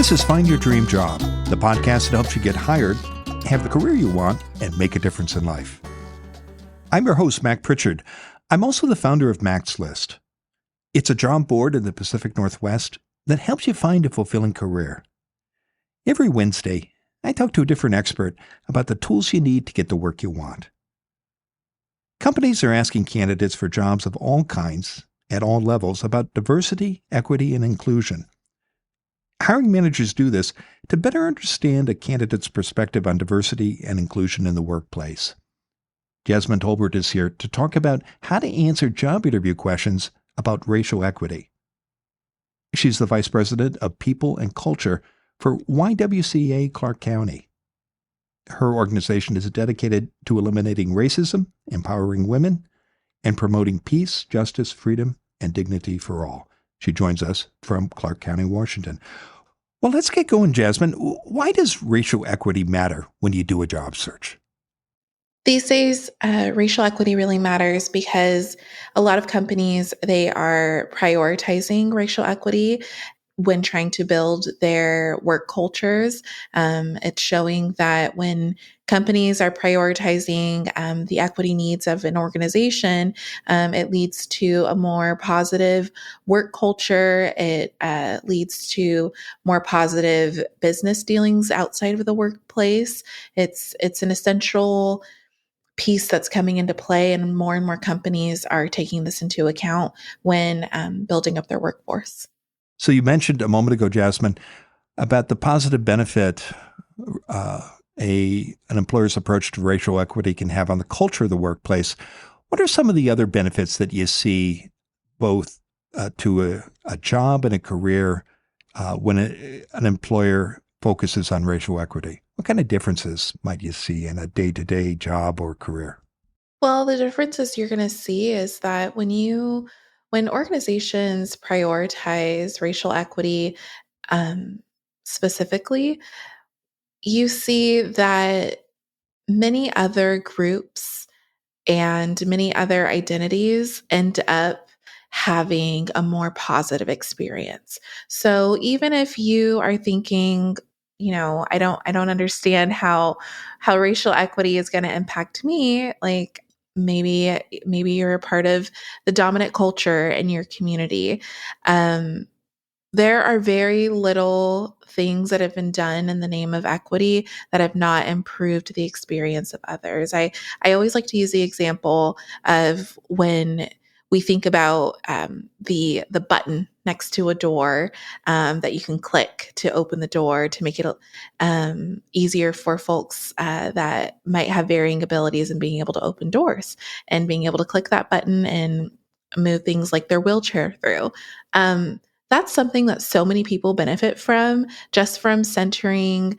This is Find Your Dream Job, the podcast that helps you get hired, have the career you want, and make a difference in life. I'm your host, Mac Pritchard. I'm also the founder of Mac's List. It's a job board in the Pacific Northwest that helps you find a fulfilling career. Every Wednesday, I talk to a different expert about the tools you need to get the work you want. Companies are asking candidates for jobs of all kinds, at all levels, about diversity, equity, and inclusion. Hiring managers do this to better understand a candidate's perspective on diversity and inclusion in the workplace. Jasmine Tolbert is here to talk about how to answer job interview questions about racial equity. She's the Vice President of People and Culture for YWCA Clark County. Her organization is dedicated to eliminating racism, empowering women, and promoting peace, justice, freedom, and dignity for all. She joins us from Clark County, Washington. Well, let's get going, Jasmine. Why does racial equity matter when you do a job search? These days, racial equity really matters because a lot of companies, they are prioritizing racial equity when trying to build their work cultures. It's showing that when companies are prioritizing the equity needs of an organization, it leads to a more positive work culture. It leads to more positive business dealings outside of the workplace. It's an essential piece that's coming into play, and more companies are taking this into account when building up their workforce. So you mentioned a moment ago, Jasmine, about the positive benefit an employer's approach to racial equity can have on the culture of the workplace. What are some of the other benefits that you see both to a job and a career when an employer focuses on racial equity? What kind of differences might you see in a day-to-day job or career? Well, the differences you're going to see is that when organizations prioritize racial equity um, specifically, you see that many other groups and many other identities end up having a more positive experience. So even if you are thinking, I don't understand how racial equity is going to impact me, like maybe you're a part of the dominant culture in your community. There are very little things that have been done in the name of equity that have not improved the experience of others. I always like to use the example of when we think about the button next to a door that you can click to open the door to make it easier for folks that might have varying abilities in being able to open doors and being able to click that button and move things like their wheelchair through. That's something that so many people benefit from, just from centering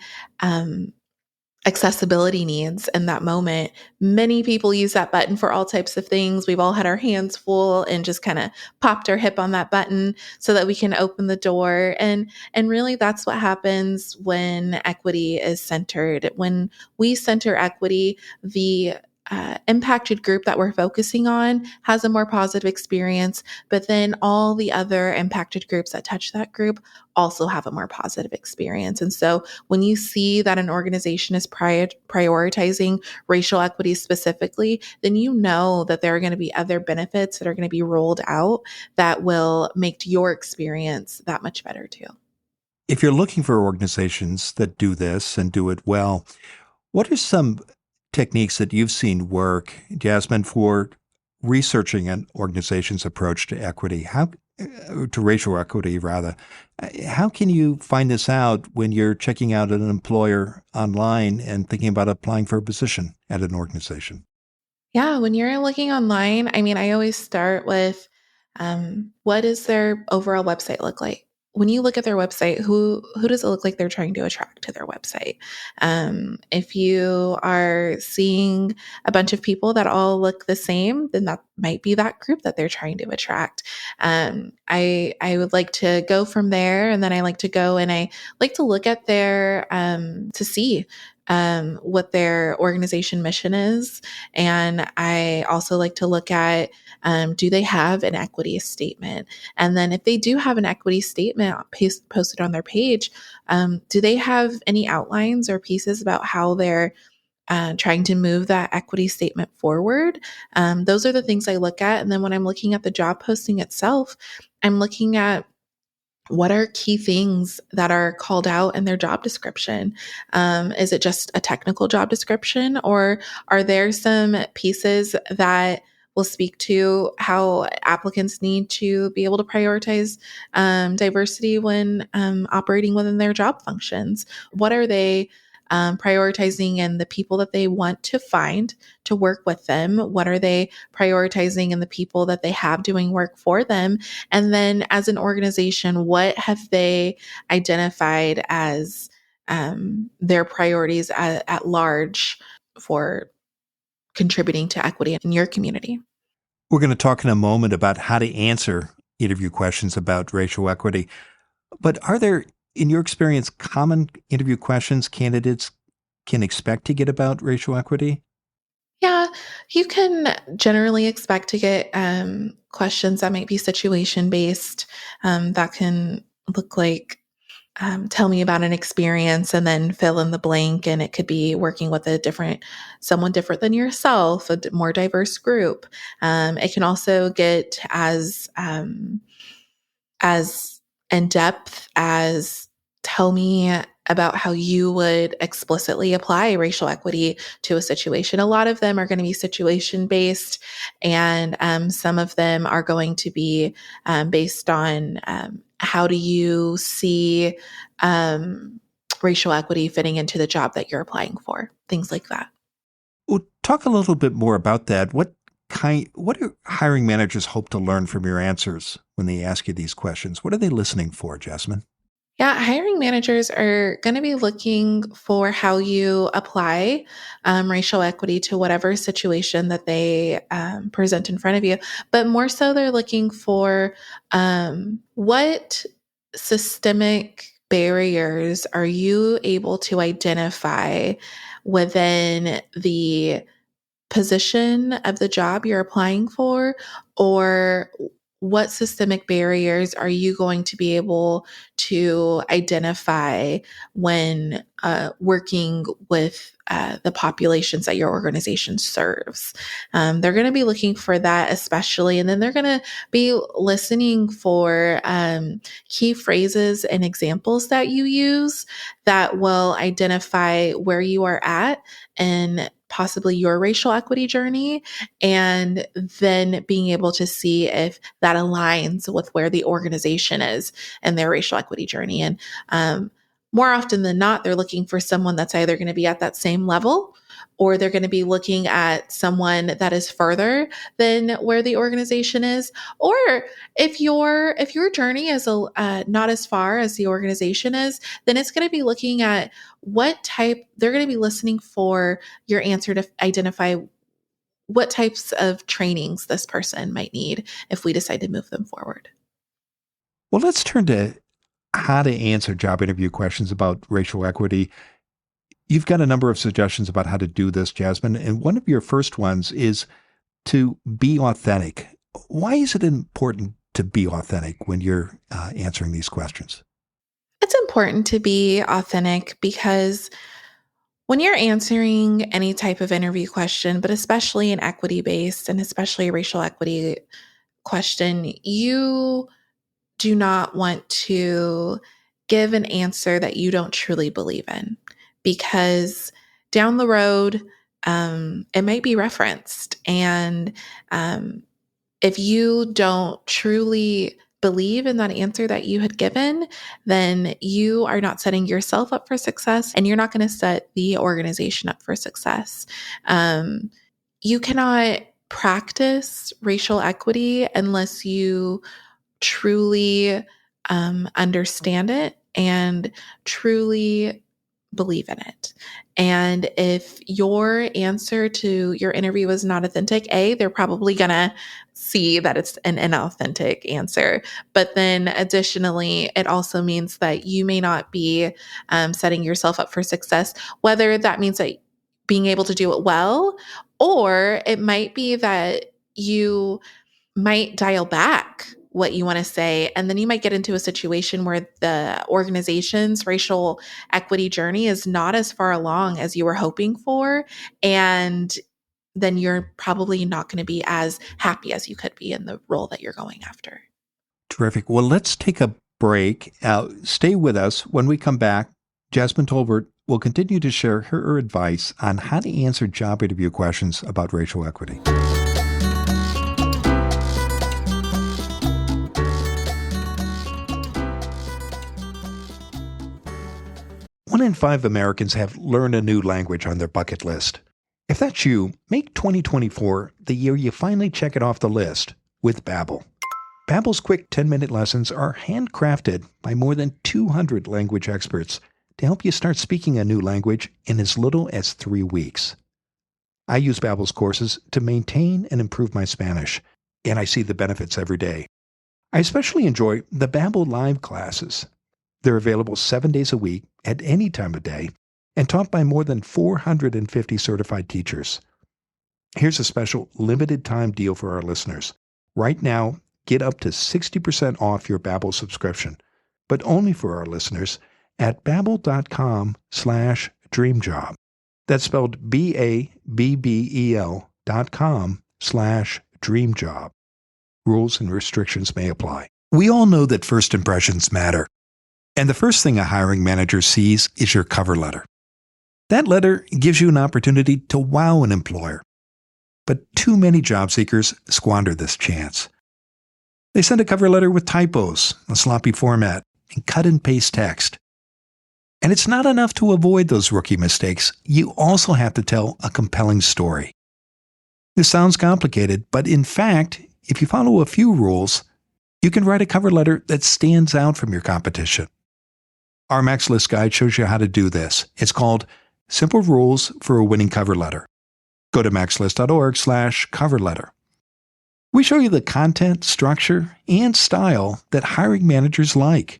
accessibility needs in that moment. Many people use that button for all types of things. We've all had our hands full and just kind of popped our hip on that button so that we can open the door. And really that's what happens when equity is centered. When we center equity, the impacted group that we're focusing on has a more positive experience, but then all the other impacted groups that touch that group also have a more positive experience. And so when you see that an organization is prioritizing racial equity specifically, then you know that there are going to be other benefits that are going to be rolled out that will make your experience that much better too. If you're looking for organizations that do this and do it well, what are some techniques that you've seen work, Jasmine, for researching an organization's approach to equity, to racial equity, rather? How can you find this out when you're checking out an employer online and thinking about applying for a position at an organization? Yeah, when you're looking online, I always start with what does their overall website look like? When you look at their website, who does it look like they're trying to attract to their website? If you are seeing a bunch of people that all look the same, then that might be that group that they're trying to attract. I would like to go from there, and then I like to go and I like to look at their to see what their organization mission is. And I also like to look at, do they have an equity statement? And then if they do have an equity statement posted on their page, do they have any outlines or pieces about how they're trying to move that equity statement forward? Those are the things I look at. And then when I'm looking at the job posting itself, I'm looking at what are key things that are called out in their job description? Is it just a technical job description, or are there some pieces that will speak to how applicants need to be able to prioritize diversity when operating within their job functions? What are they prioritizing in the people that they want to find to work with them? What are they prioritizing in the people that they have doing work for them? And then as an organization, what have they identified as their priorities at large for contributing to equity in your community? We're going to talk in a moment about how to answer interview questions about racial equity. But are there, in your experience, common interview questions candidates can expect to get about racial equity? Yeah, you can generally expect to get questions that might be situation based. That can look like, tell me about an experience and then fill in the blank. And it could be working with someone different than yourself, a more diverse group. It can also get as in depth as, tell me about how you would explicitly apply racial equity to a situation. A lot of them are going to be situation based, and some of them are going to be based on, how do you see racial equity fitting into the job that you're applying for, things like that. Well, talk a little bit more about that. What do hiring managers hope to learn from your answers when they ask you these questions? What are they listening for, Jasmine? Yeah, hiring managers are going to be looking for how you apply racial equity to whatever situation that they present in front of you. But more so, they're looking for what systemic barriers are you able to identify within the position of the job you're applying for, or what systemic barriers are you going to be able to identify when working with the populations that your organization serves? They're going to be looking for that, especially, and then they're going to be listening for key phrases and examples that you use that will identify where you are at and possibly your racial equity journey, and then being able to see if that aligns with where the organization is and their racial equity journey. And more often than not, they're looking for someone that's either going to be at that same level, or they're going to be looking at someone that is further than where the organization is. Or if your journey is not as far as the organization is, then it's going to be looking at what type. They're going to be listening for your answer to identify what types of trainings this person might need if we decide to move them forward. Well, let's turn to how to answer job interview questions about racial equity. You've got a number of suggestions about how to do this, Jasmine. And one of your first ones is to be authentic. Why is it important to be authentic when you're answering these questions? It's important to be authentic because when you're answering any type of interview question, but especially an equity based and especially a racial equity question, you do not want to give an answer that you don't truly believe in, because down the road, it might be referenced. And um, if you don't truly believe in that answer that you had given, then you are not setting yourself up for success, and you're not going to set the organization up for success. Um, you cannot practice racial equity unless you truly understand it and truly believe in it. And if your answer to your interview is not authentic, they're probably going to see that it's an inauthentic answer. But then additionally, it also means that you may not be setting yourself up for success, whether that means that being able to do it well, or it might be that you might dial back what you want to say. And then you might get into a situation where the organization's racial equity journey is not as far along as you were hoping for. And then you're probably not going to be as happy as you could be in the role that you're going after. Terrific. Well, let's take a break. Stay with us. When we come back, Jasmine Tolbert will continue to share her advice on how to answer job interview questions about racial equity. One in 5 Americans have learned a new language on their bucket list. If that's you, make 2024 the year you finally check it off the list with Babbel. Babbel's quick 10-minute lessons are handcrafted by more than 200 language experts to help you start speaking a new language in as little as 3 weeks. I use Babbel's courses to maintain and improve my Spanish, and I see the benefits every day. I especially enjoy the Babbel Live classes. They're available 7 days a week at any time of day and taught by more than 450 certified teachers. Here's a special limited time deal for our listeners. Right now, get up to 60% off your Babbel subscription, but only for our listeners at babbel.com/dreamjob. That's spelled BABBEL.com/dreamjob. Rules and restrictions may apply. We all know that first impressions matter. And the first thing a hiring manager sees is your cover letter. That letter gives you an opportunity to wow an employer. But too many job seekers squander this chance. They send a cover letter with typos, a sloppy format, and cut and paste text. And it's not enough to avoid those rookie mistakes. You also have to tell a compelling story. This sounds complicated, but in fact, if you follow a few rules, you can write a cover letter that stands out from your competition. Our Max List Guide shows you how to do this. It's called Simple Rules for a Winning Cover Letter. Go to maxlist.org/cover letter. We show you the content, structure, and style that hiring managers like.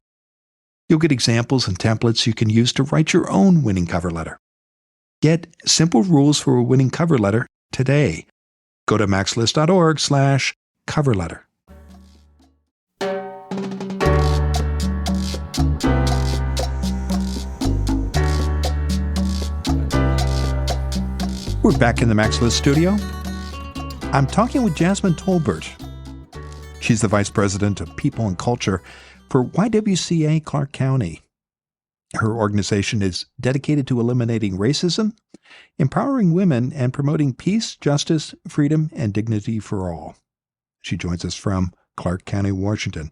You'll get examples and templates you can use to write your own winning cover letter. Get Simple Rules for a Winning Cover Letter today. Go to maxlist.org/cover letter. We're back in the Max List studio. I'm talking with Jasmine Tolbert. She's the Vice President of People and Culture for YWCA Clark County. Her organization is dedicated to eliminating racism, empowering women, and promoting peace, justice, freedom, and dignity for all. She joins us from Clark County, Washington.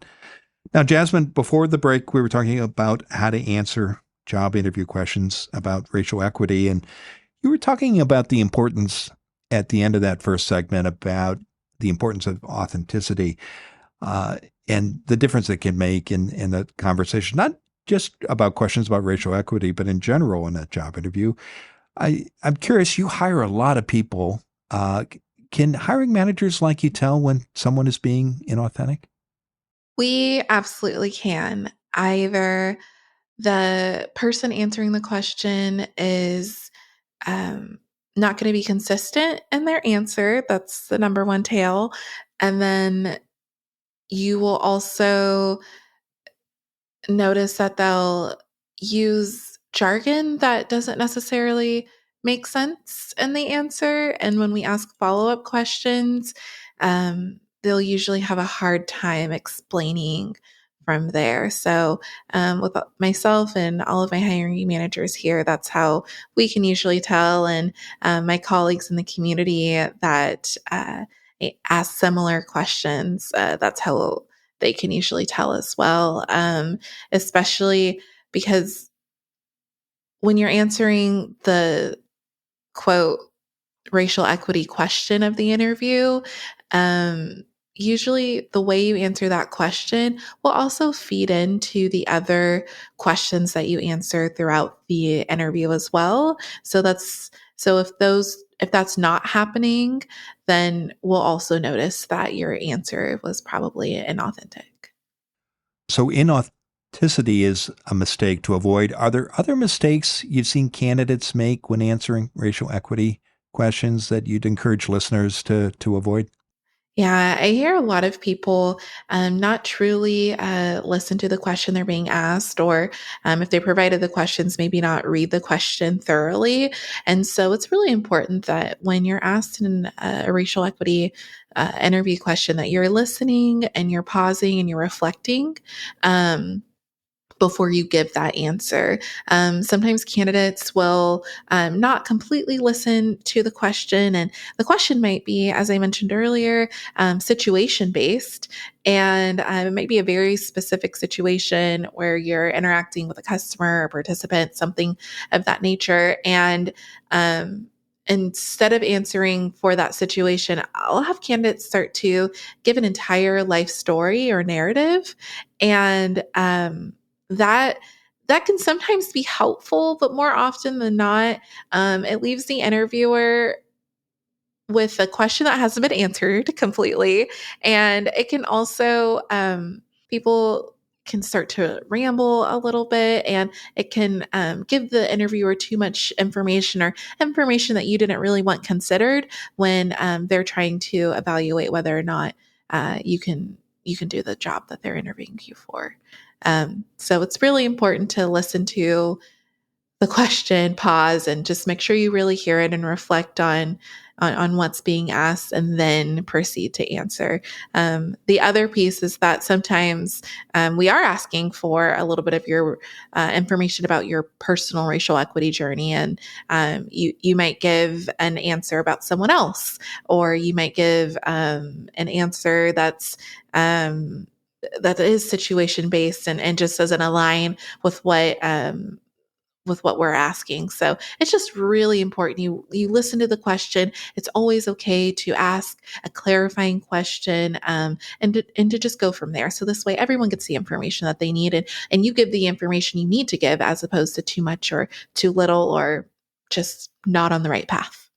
Now, Jasmine, before the break, we were talking about how to answer job interview questions about racial equity, and you were talking about the importance at the end of that first segment about the importance of authenticity and the difference it can make in the conversation, not just about questions about racial equity, but in general in a job interview. I'm curious, you hire a lot of people. Can hiring managers like you tell when someone is being inauthentic? We absolutely can. Either the person answering the question is not going to be consistent in their answer. That's the number one tale. And then you will also notice that they'll use jargon that doesn't necessarily make sense in the answer. And when we ask follow-up questions, they'll usually have a hard time explaining from there. So with myself and all of my hiring managers here, that's how we can usually tell. And my colleagues in the community that ask similar questions, that's how they can usually tell as well, especially because when you're answering the quote racial equity question of the interview, usually the way you answer that question will also feed into the other questions that you answer throughout the interview as well. So if that's not happening, then we'll also notice that your answer was probably inauthentic. So inauthenticity is a mistake to avoid. Are there other mistakes you've seen candidates make when answering racial equity questions that you'd encourage listeners to avoid? Yeah, I hear a lot of people not truly listen to the question they're being asked, or if they provided the questions, maybe not read the question thoroughly. And so it's really important that when you're asked a racial equity interview question, that you're listening and you're pausing and you're reflecting. Before you give that answer. Sometimes candidates will not completely listen to the question, and the question might be, as I mentioned earlier, situation based. And it might be a very specific situation where you're interacting with a customer or participant, something of that nature. And instead of answering for that situation, I'll have candidates start to give an entire life story or narrative. And that that can sometimes be helpful, but more often than not, it leaves the interviewer with a question that hasn't been answered completely. And it can also, people can start to ramble a little bit, and it can give the interviewer too much information, or information that you didn't really want considered when they're trying to evaluate whether or not you can do the job that they're interviewing you for. So it's really important to listen to the question, pause, and just make sure you really hear it and reflect on what's being asked, and then proceed to answer. The other piece is that sometimes we are asking for a little bit of your information about your personal racial equity journey, and you might give an answer about someone else, or you might give an answer that is situation based, and just doesn't align with what we're asking. So it's just really important you listen to the question. It's always okay to ask a clarifying question, and to just go from there. So this way, everyone gets the information that they need, and you give the information you need to give, as opposed to too much or too little, or just not on the right path.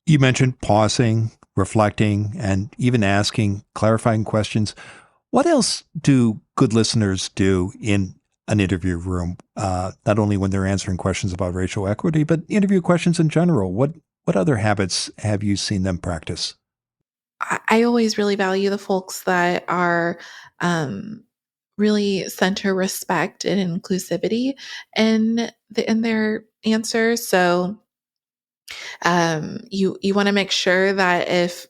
You mentioned pausing, reflecting, and even asking clarifying questions. What else do good listeners do in an interview room? Not only when they're answering questions about racial equity, but interview questions in general. What other habits have you seen them practice? I always really value the folks that are um, really center respect and inclusivity in their answers. So you want to make sure that if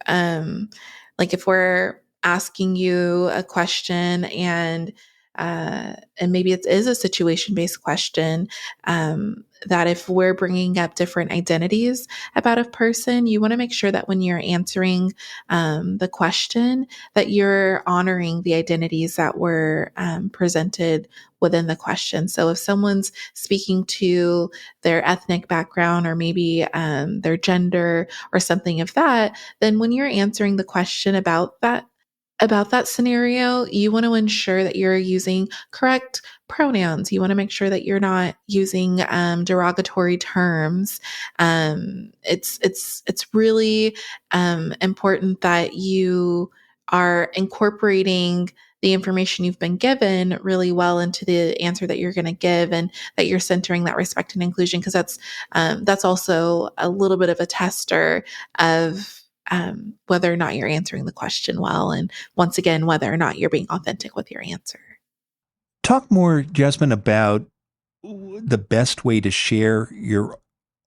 we're asking you a question, and maybe it is a situation based question, that if we're bringing up different identities about a person, you want to make sure that when you're answering the question, that you're honoring the identities that were presented within the question. So if someone's speaking to their ethnic background, or maybe their gender, or something of that, then when you're answering the question about that scenario, you want to ensure that you're using correct pronouns. You want to make sure that you're not using derogatory terms. It's really important that you are incorporating the information you've been given really well into the answer that you're going to give, and that you're centering that respect and inclusion, because that's also a little bit of a tester of whether or not you're answering the question well, and once again, whether or not you're being authentic with your answer. Talk more, Jasmine, about the best way to share your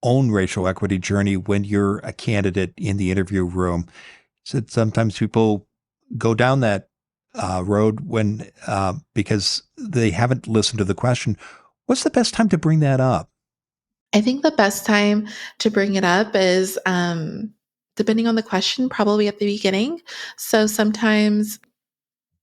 own racial equity journey when you're a candidate in the interview room. Said sometimes people go down that road when because they haven't listened to the question. What's the best time to bring that up? I think the best time to bring it up is, depending on the question, probably at the beginning. So sometimes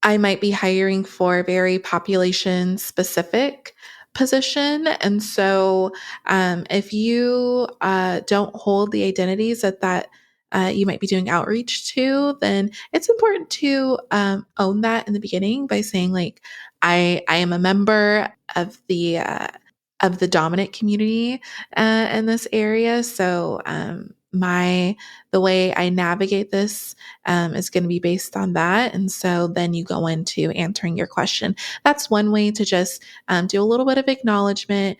I might be hiring for a very population specific position. And so if you don't hold the identities you might be doing outreach to, then it's important to own that in the beginning by saying like, I am a member of the dominant community in this area. So the way I navigate this is going to be based on that. And so then you go into answering your question. That's one way to just do a little bit of acknowledgement.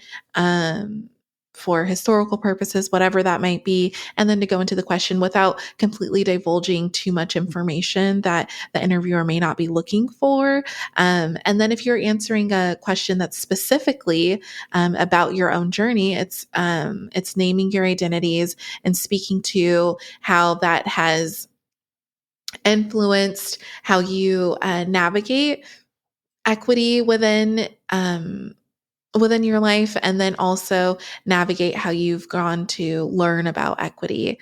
For historical purposes, whatever that might be, and then to go into the question without completely divulging too much information that the interviewer may not be looking for. And then if you're answering a question that's specifically about your own journey, it's naming your identities and speaking to how that has influenced how you navigate equity within your life, and then also navigate how you've gone to learn about equity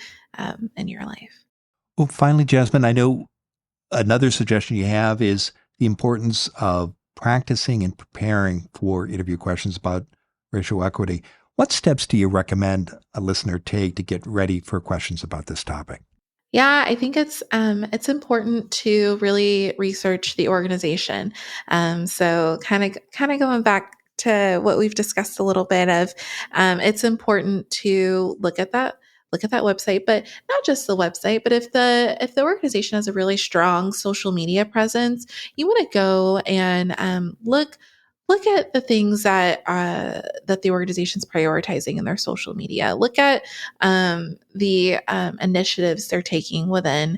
in your life. Well, finally, Jasmine, I know another suggestion you have is the importance of practicing and preparing for interview questions about racial equity. What steps do you recommend a listener take to get ready for questions about this topic? Yeah, I think it's important to really research the organization. So kind of going back to what we've discussed a little bit of, it's important to look at that website, but not just the website. But if the organization has a really strong social media presence, you want to go and look at the things that the organization's prioritizing in their social media. Look at the initiatives they're taking within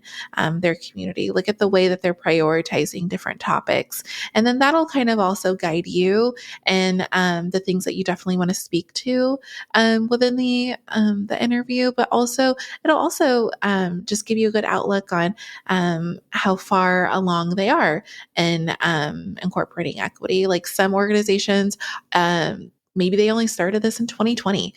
their community. Look at the way that they're prioritizing different topics, and then that'll kind of also guide you in the things that you definitely want to speak to within the interview. But also, it'll also just give you a good outlook on how far along they are in incorporating equity. Like some organizations, maybe they only started this in 2020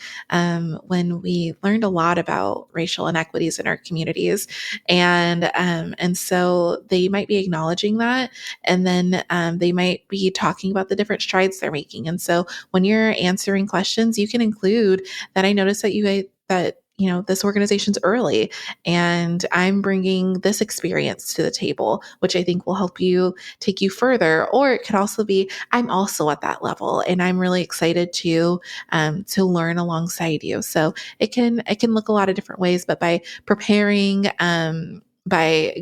when we learned a lot about racial inequities in our communities, and so they might be acknowledging that, and then they might be talking about the different strides they're making. And so when you're answering questions, you can include that. I noticed that this organization's early, and I'm bringing this experience to the table, which I think will help you take you further. Or it could also be, I'm also at that level, and I'm really excited to learn alongside you. So it can look a lot of different ways, but by preparing, by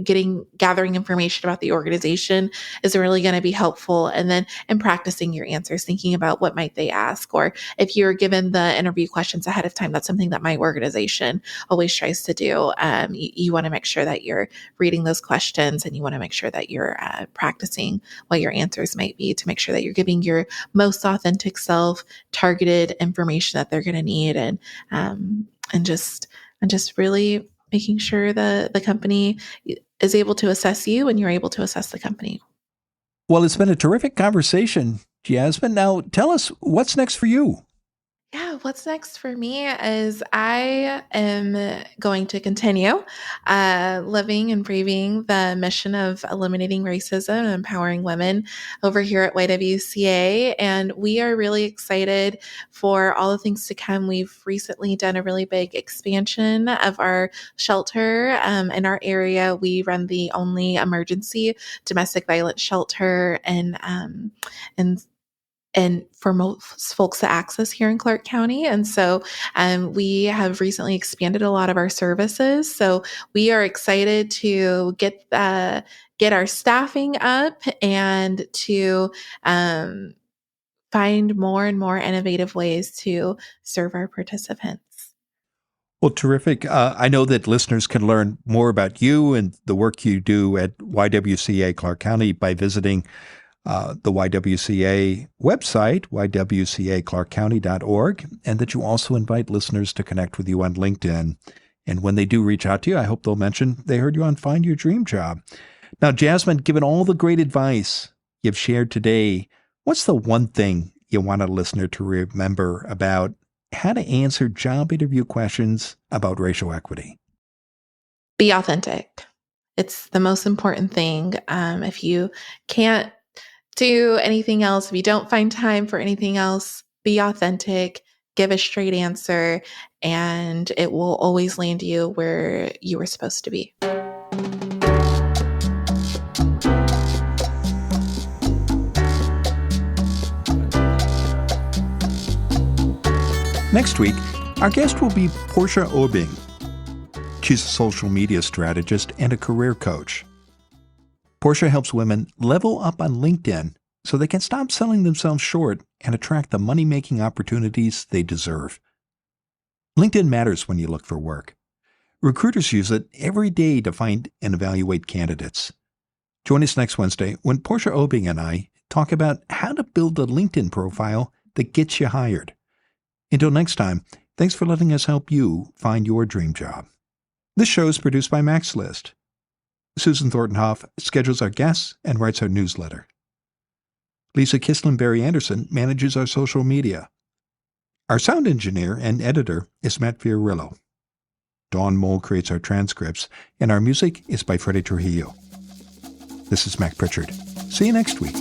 gathering information about the organization is really going to be helpful. And then in practicing your answers, thinking about what might they ask, or if you're given the interview questions ahead of time, that's something that my organization always tries to do. You want to make sure that you're reading those questions, and you want to make sure that you're practicing what your answers might be to make sure that you're giving your most authentic self targeted information that they're going to need, and just really making sure the company is able to assess you and you're able to assess the company. Well, it's been a terrific conversation, Jasmine. Now, tell us what's next for you. Yeah, what's next for me is I am going to continue living and breathing the mission of eliminating racism and empowering women over here at YWCA. And we are really excited for all the things to come. We've recently done a really big expansion of our shelter in our area. We run the only emergency domestic violence shelter in and for most folks to access here in Clark County. And so we have recently expanded a lot of our services. So we are excited to get our staffing up and to find more and more innovative ways to serve our participants. Well, terrific. I know that listeners can learn more about you and the work you do at YWCA Clark County by visiting the YWCA website, ywcaclarkcounty.org, and that you also invite listeners to connect with you on LinkedIn. And when they do reach out to you, I hope they'll mention they heard you on Find Your Dream Job. Now, Jasmine, given all the great advice you've shared today, what's the one thing you want a listener to remember about how to answer job interview questions about racial equity? Be authentic. It's the most important thing. If you can't do anything else, if you don't find time for anything else, be authentic, give a straight answer, and it will always land you where you were supposed to be. Next week, our guest will be Portia Obing. She's a social media strategist and a career coach. Portia helps women level up on LinkedIn so they can stop selling themselves short and attract the money-making opportunities they deserve. LinkedIn matters when you look for work. Recruiters use it every day to find and evaluate candidates. Join us next Wednesday when Portia Obing and I talk about how to build a LinkedIn profile that gets you hired. Until next time, thanks for letting us help you find your dream job. This show is produced by Max List. Susan Thorntonhoff schedules our guests and writes our newsletter. Lisa Kislin-Berry Anderson manages our social media. Our sound engineer and editor is Matt Fiorillo. Dawn Mole creates our transcripts, and our music is by Freddie Trujillo. This is Mac Pritchard. See you next week.